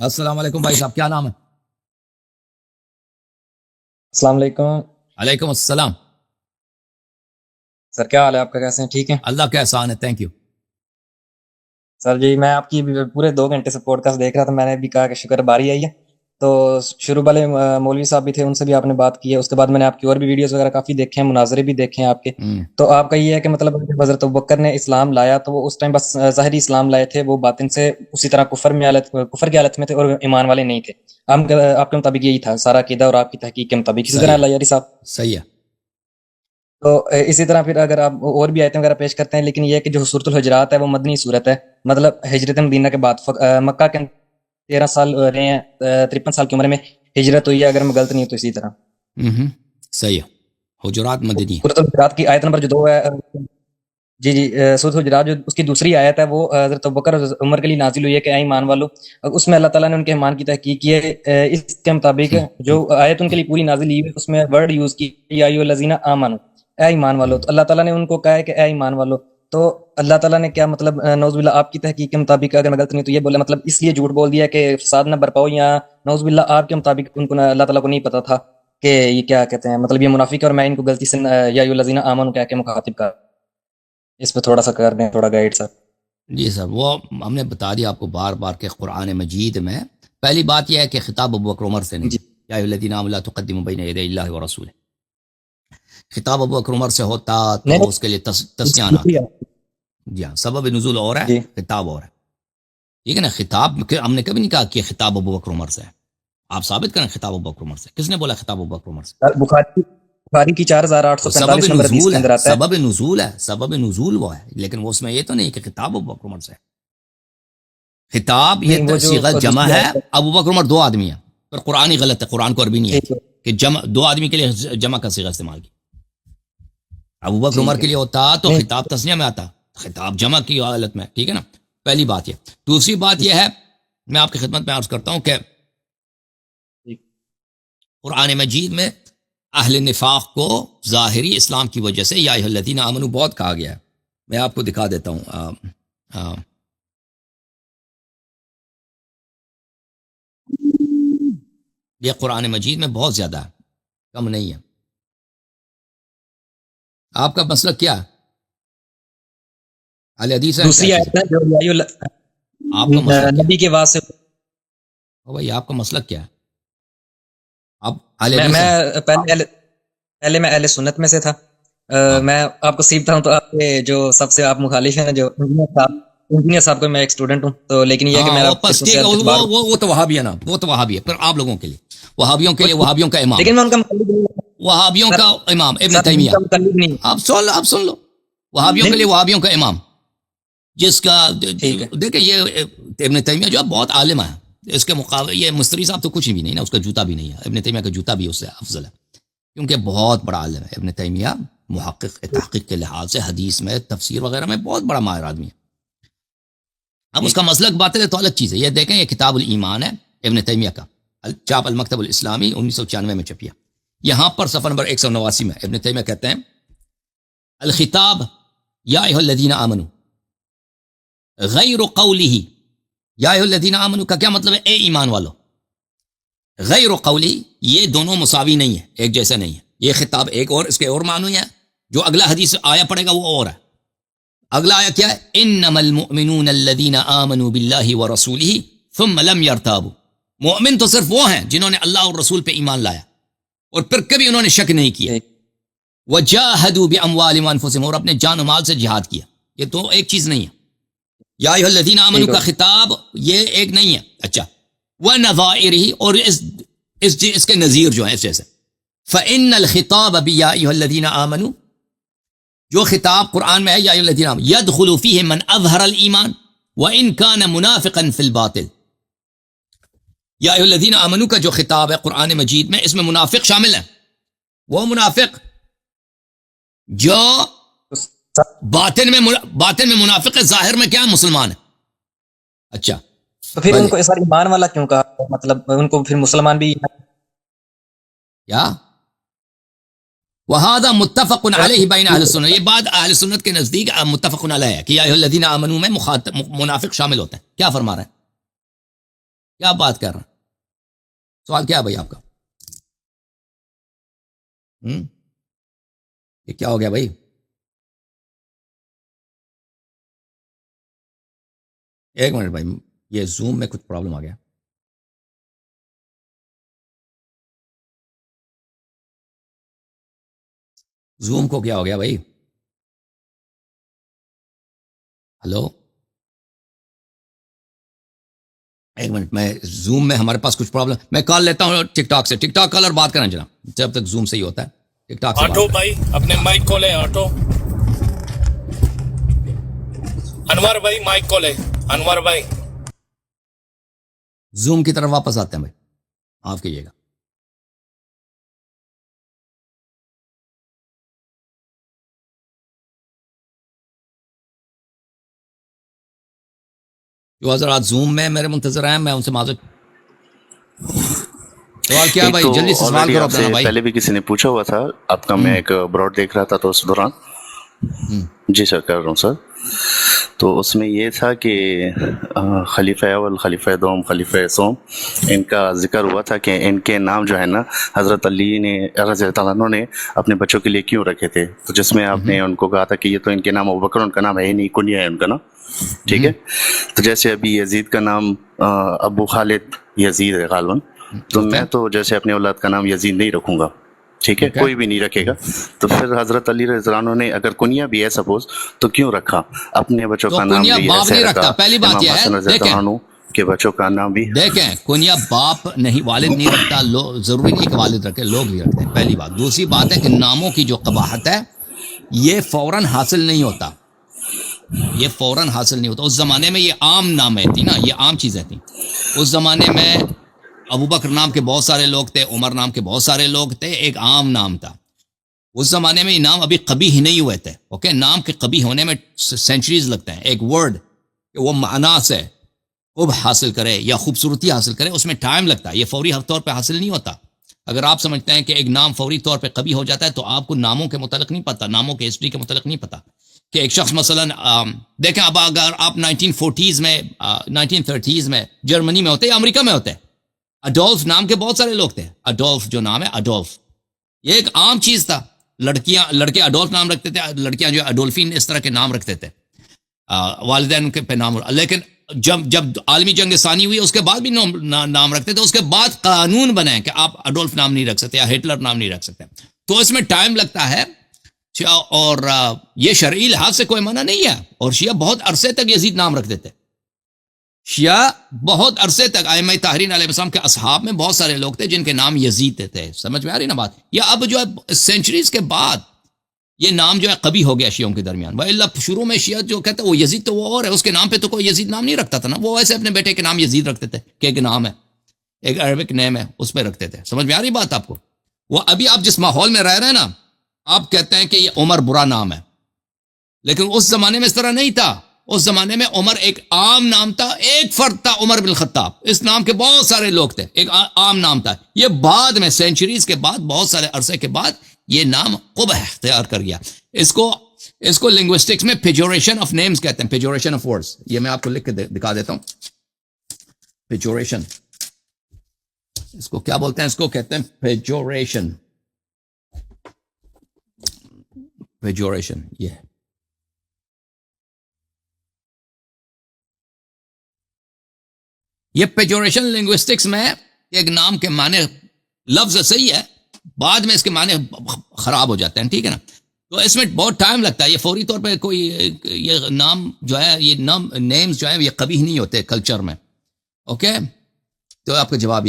السلام علیکم بھائی صاحب، کیا نام ہے؟ السلام علیکم علیکم السلام۔ سر، کیا حال ہے آپ کا؟ کیسے ہیں؟ ٹھیک ہے اللہ کا احسان ہے، تھینک یو۔ سر جی، میں آپ کی پورے 2 گھنٹے سے پوڈ کاسٹ دیکھ رہا تھا۔ میں نے بھی کہا کہ شکر باری آئی ہے۔ تو شروع والے مولوی صاحب بھی تھے، ان سے بھی آپ نے بات کی ہے۔ اس کے بعد میں نے آپ کی اور بھی ویڈیوز وغیرہ کافی دیکھے ہیں، مناظرے بھی دیکھے ہیں آپ کے۔ تو آپ کا یہ ہے کہ مطلب جب حضرت ابوبکر نے اسلام لایا تو وہ اس ٹائم بس ظاہری اسلام لائے تھے، وہ باطن سے اسی طرح کفر کی حالت میں تھے اور ایمان والے نہیں تھے۔ آپ کے مطابق یہی تھا سارا عقیدہ اور آپ کی تحقیق کے مطابق اسی طرح صحیح اللہ یاری صاحب؟ ہے، صحیح ہے۔ تو اسی طرح پھر اگر آپ اور بھی آیتیں وغیرہ پیش کرتے ہیں، لیکن یہ ہے کہ جو سورۃ الحجرات ہے وہ مدنی صورت ہے، مطلب ہجرت مدینہ کے بعد مکہ کے 13 سال رہے ہیں، 53 سال کی عمر میں ہجرت ہوئی ہے اگر میں غلط نہیں ہوں تو اسی طرح۔ صحیح ہے، حجرات مدنی۔ سورۃ الحجرات کی آیت نمبر جو 2 ہے، جی جی، سورۃ الحجرات جو اس کی دوسری آیت ہے وہ حضرت ابوبکر اور عمر کے لیے نازل ہوئی ہے کہ اے ایمان والو۔ اس میں اللہ تعالیٰ نے ان کے ایمان کی تحقیق کی ہے۔ اس کے مطابق جو آیت ان کے لیے پوری نازل ہوئی ہے اس میں ورڈ یوز کی یا ایھا الذین آمنو، اے ایمان والو۔ تو اللہ تعالیٰ نے ان کو کہا ہے کہ اے ایمان والو، تو اللہ تعالیٰ نے کیا مطلب نعوذ باللہ آپ کی تحقیق کے مطابق اگر میں غلط نہیں تو یہ بولا مطلب اس لیے جھوٹ بول دیا کہ فساد نہ برپاؤ، یا نعوذ باللہ آپ کے مطابق ان کو اللہ تعالیٰ کو نہیں پتا تھا کہ یہ کیا کہتے ہیں، مطلب یہ منافق ہے اور میں ان کو غلطی سے یا ایھا الذین آمنو کہہ کے مخاطب کر، اس پہ تھوڑا سا کر دیں، تھوڑا گائیڈ سر۔ جی سر، وہ ہم نے بتا دیا آپ کو بار بار کہ قرآن مجید میں پہلی بات یہ ہے کہ خطاب ابوبکر عمر سے نہیں جی ہے، یا ایھا الذین آمنوا لا تقدموا بین یدی اللہ ورسولہ۔ خطاب ابوبکر عمر سے ہوتا نہیں تو اس کے لیے تسنیہ نہ نہیں، آتا۔ جی ہاں، سبب نزول اور ہے، جی خطاب اور ہے، ٹھیک ہے نا۔ خطاب ہم نے کبھی نہیں کہا کہ خطاب ابوبکر عمر سے ہے۔ آپ ثابت کریں خطاب ابوبکر عمر سے، کس نے بولا خطاب ابوبکر عمر سے؟ بخاری کی وہ سبب 4845 نمبر حدیث نزول کے ہے، اندر آتا ہے۔ سبب نزول ہے، سبب نزول وہ ہے، لیکن وہ اس میں یہ تو نہیں کہ خطاب ابو بکر عمر سے ہے۔ خطاب یہ نہیں، وہ جو صیغہ جمع دوسری ہے، آیت ہے، ابو بکر عمر دو آدمی ہیں، پر قرآن ہی غلط ہے، قرآن کو عربی نہیں ٹھیک آتی ہے، کہ جمع دو آدمی کے لیے جمع کا صیغہ استعمال کی۔ ابو بکر عمر ٹھیک کے ہے، لیے ہوتا تو نہیں خطاب تسنیہ میں آتا، خطاب جمع کی حالت میں، ٹھیک ہے نا۔ پہلی بات یہ۔ دوسری بات یہ ہے، میں آپ کی خدمت میں عرض کرتا ہوں کہ ٹھیک۔ قرآن مجید میں اہل نفاق کو ظاہری اسلام کی وجہ سے یا ایھا الذین آمنوا بہت کہا گیا ہے۔ میں آپ کو دکھا دیتا ہوں، یہ قرآن مجید میں بہت زیادہ ہے، کم نہیں ہے۔ آپ کا مسلک کیا ہے؟ اہل حدیث ہے کیا دوسری چیز ہے؟ آیت ہے جو آپ کا مسلک کیا ہے؟ نبی کے واسطے سے۔ او بھائی، آپ کا مسلک کیا ہے؟ آپ اہل میں حدیث ہیں؟ میں پہلے میں اہل سنت میں سے تھا۔ ہاں، میں آپ کو سیکھتا ہوں تو آپ کے جو سب سے آپ مخالف ہیں، جو انجینئر صاحب کو میں ایک اسٹوڈنٹ ہوں، تو لیکن یہ ہے کہ ہاں، میرا وہ بس خصوصی ٹھیک ہے، اعتبار، وہ تو وہابی ہے نا، وہ تو وہابی ہے، پر آپ لوگوں کے لیے، وہابیوں کے لیے وہابیوں کا امام، لیکن میں ان کا مقلد نہیں ہوں۔ وہابیوں سر کا امام ابن سر میں ان تیمیہ۔ کا مقلد نہیں ہوں۔ آپ سن لو، وہابیوں کے نہیں لیے وہابیوں کا امام، جس کا ٹھیک ہے، دیکھیں یہ ابن تیمیہ جو ہے بہت عالم ہے، اس کے مقابلے یہ مستری صاحب تو کچھ بھی نہیں نا، اس کا جوتا بھی نہیں ہے، ابن تیمیہ کا جوتا بھی اس سے افضل ہے، کیونکہ بہت بڑا عالم ہے ابن تیمیہ، محقق تحقیق کے لحاظ سے حدیث میں تفسیر وغیرہ میں بہت بڑا ماہر آدمی ہے۔ اب اس ٹھیک کا مسلک باطل ہے تو الگ چیز ہے۔ یہ دیکھیں، یہ کتاب الایمان ہے ابن تیمیہ کا، چاپ المکتب الاسلامی 1996 میں چھپیا۔ یہاں پر صفحہ نمبر 189 میں ابن تیمیہ کہتے ہیں الخطاب یا ایھا الذین آمنوا غیر قولہ، یا ایھا الذین آمنوا کا کیا مطلب ہے؟ اے ایمان والو، غیر قولی، یہ دونوں مساوی نہیں ہے، ایک جیسا نہیں ہے۔ یہ خطاب ایک اور اس کے اور معنی ہے، جو اگلا حدیث آیا پڑے گا وہ اور ہے۔ اگلا آیا کیا ہے؟ انما المؤمنون الذین آمنوا باللہ ورسولہ ثم لم یرتابوا۔ مومن تو صرف وہ ہیں جنہوں نے اللہ اور رسول پہ ایمان لایا اور پھر کبھی انہوں نے شک نہیں کیا، ٹھیک وجاہدوا باموالہم وانفسہم، اور اپنے جان و مال سے جہاد کیا۔ یہ تو ایک چیز نہیں ہے۔ یا ایھا الذین آمنوا ٹھیک کا ہو خطاب یہ ایک نہیں ہے۔ اچھا، ونظائرہ، اور اس کے نظیر جو ہیں اس جیسے، فإن الخطاب بیا ایھا الذین آمنوا، جو خطاب قرآن میں ہے یا ایھا الذین آمنوا، يدخل فیہ من اظہر الایمان وان کان منافقا فی الباطن۔ یا ایھا الذین آمنوا کا جو خطاب ہے قرآن مجید میں، اس میں منافق شامل ہیں، وہ منافق جو باطن میں منافق ہے، ظاہر میں کیا ہے؟ مسلمان ہے۔ اچھا، تو پھر ان بھلے کو اس بار ایمان والا کیوں کہا؟ مطلب ان کو پھر مسلمان بھی کیا وہذا متفق علیہ بین اہل السنت، یہ بات اہل سنت کے نزدیک متفق علیہ ہے کہ یا ایھا الذین آمنوا میں منافق شامل ہوتے ہیں۔ کیا فرما رہے ہیں؟ کیا بات کر رہے ہیں؟ سوال کیا ہے بھائی آپ کا؟ یہ کیا ہو گیا بھائی؟ ایک منٹ بھائی، یہ زوم میں کچھ پرابلم آ گیا. زوم کو کیا ہو گیا بھائی؟ ہلو، ایک منٹ، میں زوم میں ہمارے پاس کچھ پرابلم، میں کال لیتا ہوں ٹک ٹاک سے. ٹک ٹاک کالر بات کریں جناب، جب تک زوم صحیح ہوتا ہے. ٹک ٹاک سے آٹو بھائی اپنے مائک کھولے. آٹو انور بھائی مائک کھولے. انور بھائی زوم کی طرف واپس آتے ہیں بھائی، معاف کیجیے گا. جو حضرات زوم میں میرے منتظر ہیں، میں ان سے معذرت. سوال کیا بھائی؟ جلدی سے سوال کرو اپنا بھائی. پہلے بھی کسی نے پوچھا ہوا تھا آپ کا، میں ایک براڈ دیکھ رہا تھا تو اس دوران جی سر کر رہا ہوں سر. تو اس میں یہ تھا کہ خلیفہ اول، خلیفہ دوم، خلیفہ سوم، ان کا ذکر ہوا تھا کہ ان کے نام جو ہے نا حضرت علی نے رضی اللہ تعالیٰ عنہ نے اپنے بچوں کے لیے کیوں رکھے تھے. تو جس میں آپ نے ان کو کہا تھا کہ یہ تو ان کے نام ابوبکر، ان کا نام ہے ہی نہیں، کنیا ہے ان کا نام. ٹھیک ہے. تو جیسے ابھی یزید کا نام ابو خالد یزید ہے غالباً، تو میں تو جیسے اپنے اولاد کا نام یزید نہیں رکھوں گا. ٹھیک ہے، کوئی بھی نہیں رکھے گا. تو پھر حضرت علی رضی اللہ عنہ نے اگر کنیا بھی ہے سپوز تو کیوں رکھا اپنے بچوں کا نام بھی ایسے رکھا. پہلی بات یہ ہے، دیکھیں کہ بچوں کا نام بھی دیکھیں کنیا باپ نہیں، والد نہیں رکھتا. ضروری نہیں کہ والد رکھے، لوگ بھی رکھتے ہیں. پہلی بات. دوسری بات ہے کہ ناموں کی جو قباحت ہے یہ فوراً حاصل نہیں ہوتا، یہ فوراً حاصل نہیں ہوتا. اس زمانے میں یہ عام نامیں تھی نا، یہ عام چیزیں تھیں. اس زمانے میں ابوبکر نام کے بہت سارے لوگ تھے، عمر نام کے بہت سارے لوگ تھے، ایک عام نام تھا. اس زمانے میں یہ نام ابھی قبیح ہی نہیں ہوئے تھے. اوکے، نام کے قبیح ہونے میں سینچریز لگتے ہیں. ایک ورڈ وہ معنی سے قبح حاصل کرے یا خوبصورتی حاصل کرے، اس میں ٹائم لگتا ہے. یہ فوری طور پہ حاصل نہیں ہوتا. اگر آپ سمجھتے ہیں کہ ایک نام فوری طور پہ قبیح ہو جاتا ہے تو آپ کو ناموں کے متعلق نہیں پتا، ناموں کے ہسٹری کے متعلق نہیں پتا. کہ ایک شخص مثلا دیکھیں، اب اگر آپ 1940s میں 1930s میں جرمنی میں ہوتے یا امریکہ میں ہوتے، اڈولف نام کے بہت سارے لوگ تھے. اڈولف جو نام ہے، اڈولف یہ ایک عام چیز تھا. لڑکے اڈولف نام رکھتے تھے، لڑکیاں جو اڈولفین اس طرح کے نام رکھتے تھے، والدین کے پہ نام. لیکن جب عالمی جنگ ثانی ہوئی اس کے بعد بھی نام رکھتے تھے. اس کے بعد قانون بنے کہ آپ اڈولف نام نہیں رکھ سکتے یا ہٹلر نام نہیں رکھ سکتے. تو اس میں ٹائم لگتا ہے، اور یہ شرعی لحاظ سے کوئی منع نہیں ہے. اور شیعہ بہت عرصے تک یزید نام رکھتے تھے. شیعہ بہت عرصے تک ائمہ طاہرین علیہ السلام کے اصحاب میں بہت سارے لوگ تھے جن کے نام یزید تھے. سمجھ میں آ رہی نا بات؟ یا اب جو ہے سینچریز کے بعد یہ نام جو ہے قبیح ہو گیا شیعوں کے درمیان. وَإِلَّا شروع میں شیعہ جو کہتے ہیں وہ یزید تو وہ اور ہے، اس کے نام پہ تو کوئی یزید نام نہیں رکھتا تھا نا. وہ ایسے اپنے بیٹے کے نام یزید رکھتے تھے کہ ایک نام ہے، ایک عربک نیم ہے، اس پہ رکھتے تھے. سمجھ میں آ رہی بات آپ کو؟ وہ ابھی آپ جس ماحول میں رہ رہے ہیں نا، آپ کہتے ہیں کہ یہ عمر برا نام ہے، لیکن اس زمانے میں اس طرح نہیں تھا. اس زمانے میں عمر ایک عام نام تھا. ایک فرد تھا عمر بن الخطاب، اس نام کے بہت سارے لوگ تھے، ایک عام نام تھا. یہ بعد میں سینچریز کے بعد، بہت سارے عرصے کے بعد یہ نام قبح اختیار کر گیا. اس کو لنگوسٹکس میں پیجوریشن آف نیمز کہتے ہیں، پیجوریشن آف ورڈز. یہ میں آپ کو لکھ کے دکھا دیتا ہوں. پیجوریشن اس کو کیا بولتے ہیں؟ اس کو کہتے ہیں پیجوریشن. پیجوریشن یہ پیجوریشن لنگوسٹکس میں ایک نام کے معنی لفظ صحیح ہے، بعد میں اس کے معنی خراب ہو جاتے ہیں. ٹھیک ہے نا؟ تو اس میں بہت ٹائم لگتا ہے. یہ فوری طور پہ کوئی یہ نام جو ہے، یہ نیمز جو ہے یہ قبیح نہیں ہوتے کلچر میں. اوکے، تو آپ کا جواب